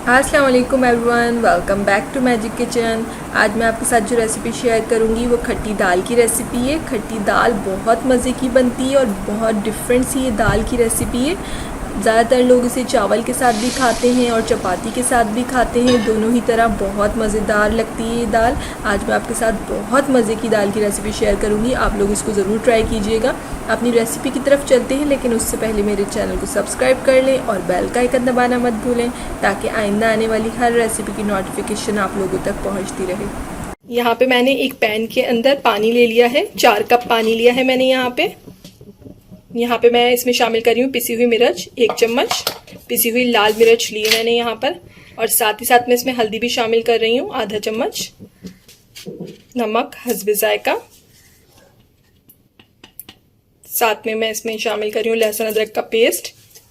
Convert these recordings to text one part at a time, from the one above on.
अस्सलाम वालेकुम everyone, welcome back to magic kitchen. आज मैं आपके साथ जो रेसिपी शेयर करूंगी वो खट्टी दाल की रेसिपी है। खट्टी दाल बहुत मज़े की बनती है और बहुत डिफरेंट सी ये दाल की रेसिपी है। ज़्यादातर लोग इसे चावल के साथ भी खाते हैं और चपाती के साथ भी खाते हैं, दोनों ही तरह बहुत मज़ेदार लगती है ये दाल। आज मैं आपके साथ बहुत मज़े की दाल की रेसिपी शेयर करूंगी, आप लोग इसको ज़रूर ट्राई कीजिएगा। अपनी रेसिपी की तरफ चलते हैं, लेकिन उससे पहले मेरे चैनल को सब्सक्राइब कर लें और बेल का आइकन दबाना मत भूलें ताकि आइंदा आने वाली हर रेसिपी की नोटिफिकेशन आप लोगों तक पहुंचती रहे। यहाँ पे मैंने एक पैन के अंदर पानी ले लिया है, 4 कप पानी लिया है मैंने। यहाँ पे मैं इसमें शामिल कर रही हूँ पिसी हुई मिर्च 1 चम्मच, पिसी हुई लाल मिर्च ली है मैंने यहाँ पर, और साथ ही साथ मैं इसमें हल्दी भी शामिल कर रही हूँ आधा चम्मच, नमक हस्बे जायका। साथ में मैं इसमें शामिल कर रही हूँ लहसुन अदरक का पेस्ट,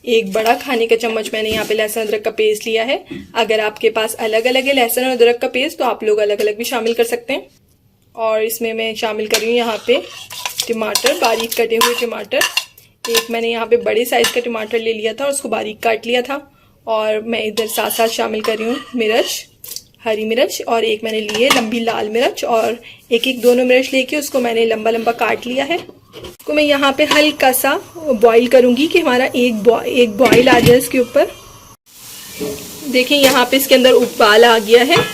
1 बड़ा खाने का चम्मच मैंने यहाँ पे लहसुन अदरक का पेस्ट लिया है। अगर आपके पास अलग अलग है लहसुन और अदरक का पेस्ट तो आप लोग अलग अलग भी शामिल कर सकते हैं। और इसमें मैं शामिल कर रही हूँ यहाँ पे टमाटर, बारीक कटे हुए टमाटर। एक मैंने यहाँ पे बड़े साइज का टमाटर ले लिया था और उसको बारीक काट लिया था। और मैं इधर साथ साथ शामिल कर रही हूँ मिर्च, हरी मिर्च, और एक मैंने ली है लंबी लाल मिर्च, और एक दोनों मिर्च लेके उसको मैंने लंबा लंबा काट लिया है। इसको मैं यहाँ पे हल्का सा बॉईल करूंगी कि हमारा एक बॉईल आ जाए इसके ऊपर। देखिए यहाँ पे इसके अंदर उबाल आ गया है।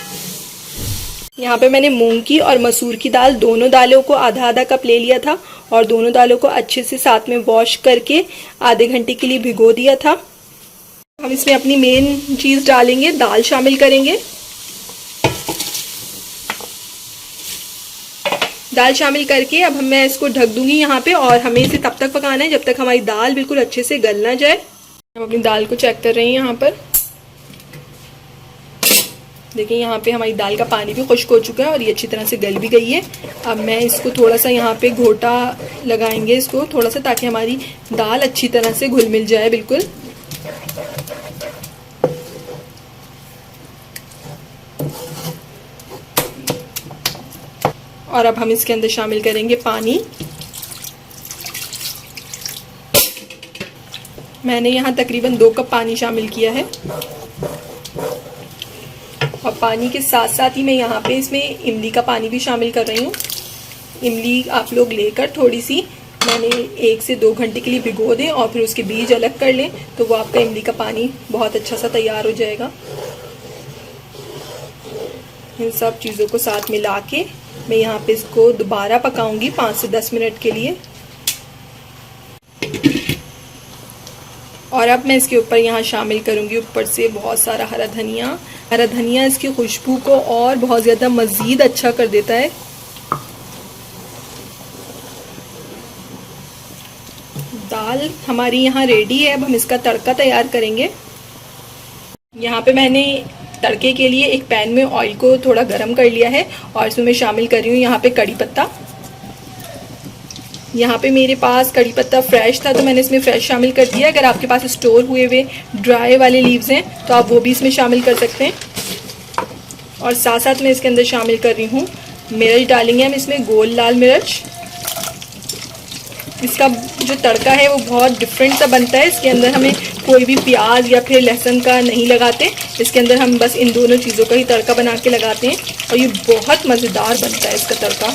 यहाँ पे मैंने मूंग की और मसूर की दाल, दोनों दालों को आधा आधा कप ले लिया था और दोनों दालों को अच्छे से साथ में वॉश करके आधे घंटे के लिए भिगो दिया था। हम इसमें अपनी मेन चीज डालेंगे, दाल शामिल करेंगे। दाल शामिल करके अब मैं इसको ढक दूंगी यहाँ पे, और हमें इसे तब तक पकाना है जब तक हमारी दाल बिल्कुल अच्छे से गल ना जाए। हम अपनी दाल को चेक कर रहे हैं यहाँ पर। देखिए यहाँ पे हमारी दाल का पानी भी खुश्क हो चुका है और ये अच्छी तरह से गल भी गई है। अब मैं इसको थोड़ा सा यहाँ पे घोटा लगाएंगे इसको थोड़ा सा, ताकि हमारी दाल अच्छी तरह से घुल मिल जाए बिल्कुल। और अब हम इसके अंदर शामिल करेंगे पानी। मैंने यहाँ तकरीबन 2 कप पानी शामिल किया है। और पानी के साथ साथ ही मैं यहाँ पे इसमें इमली का पानी भी शामिल कर रही हूँ। इमली आप लोग लेकर थोड़ी सी मैंने 1 से 2 घंटे के लिए भिगो दें और फिर उसके बीज अलग कर लें, तो वो आपका इमली का पानी बहुत अच्छा सा तैयार हो जाएगा। इन सब चीज़ों को साथ मिला के मैं यहाँ पे इसको दोबारा पकाऊंगी 5 से 10 मिनट के लिए। और अब मैं इसके ऊपर यहाँ शामिल करूँगी ऊपर से बहुत सारा हरा धनिया। हरा धनिया इसकी खुशबू को और बहुत ज़्यादा मज़ीद अच्छा कर देता है। दाल हमारी यहाँ रेडी है। अब हम इसका तड़का तैयार करेंगे। यहाँ पे मैंने तड़के के लिए एक पैन में ऑयल को थोड़ा गर्म कर लिया है और इसमें मैं शामिल कर रही हूँ यहाँ पे कड़ी पत्ता। यहाँ पे मेरे पास कड़ी पत्ता फ्रेश था तो मैंने इसमें फ्रेश शामिल कर दिया। अगर आपके पास स्टोर हुए हुए ड्राई वाले लीव्स हैं तो आप वो भी इसमें शामिल कर सकते हैं। और साथ साथ मैं इसके अंदर शामिल कर रही हूँ मिर्च, डालेंगे हम इसमें गोल लाल मिर्च। इसका जो तड़का है वो बहुत डिफरेंट सा बनता है। इसके अंदर हमें कोई भी प्याज या फिर लहसुन का नहीं लगाते, इसके अंदर हम बस इन दोनों चीज़ों का ही तड़का बना के लगाते हैं और ये बहुत मज़ेदार बनता है इसका तड़का।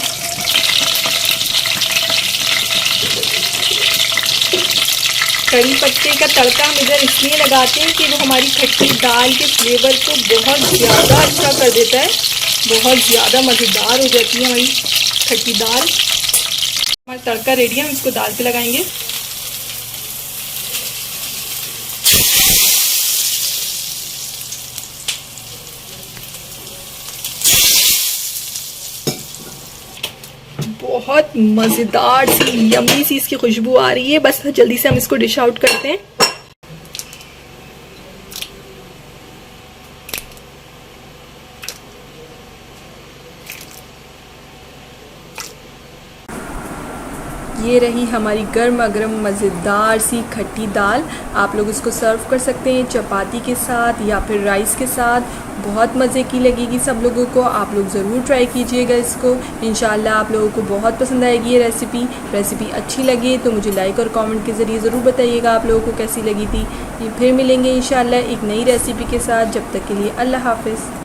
कड़ी पत्ते का तड़का हम इधर इसलिए लगाते हैं कि वो हमारी खट्टी दाल के फ्लेवर को बहुत ज़्यादा अच्छा कर देता है, बहुत ज़्यादा मज़ेदार हो जाती है हमारी खट्टी दाल। हमारा तड़का रेडी है, हम इसको दाल पे लगाएंगे। बहुत मज़ेदार सी यम्मी सी इसकी खुशबू आ रही है। बस जल्दी से हम इसको डिश आउट करते हैं। ये रही हमारी गर्मा गर्म मज़ेदार सी खट्टी दाल। आप लोग इसको सर्व कर सकते हैं चपाती के साथ या फिर राइस के साथ। बहुत मज़े की लगेगी सब लोगों को। आप लोग ज़रूर ट्राई कीजिएगा इसको। इंशाल्लाह आप लोगों को बहुत पसंद आएगी ये रेसिपी अच्छी लगे तो मुझे लाइक और कमेंट के ज़रिए ज़रूर बताइएगा आप लोगों को कैसी लगी थी। फिर मिलेंगे इंशाल्लाह एक नई रेसिपी के साथ। जब तक के लिए अल्लाह हाफिज़।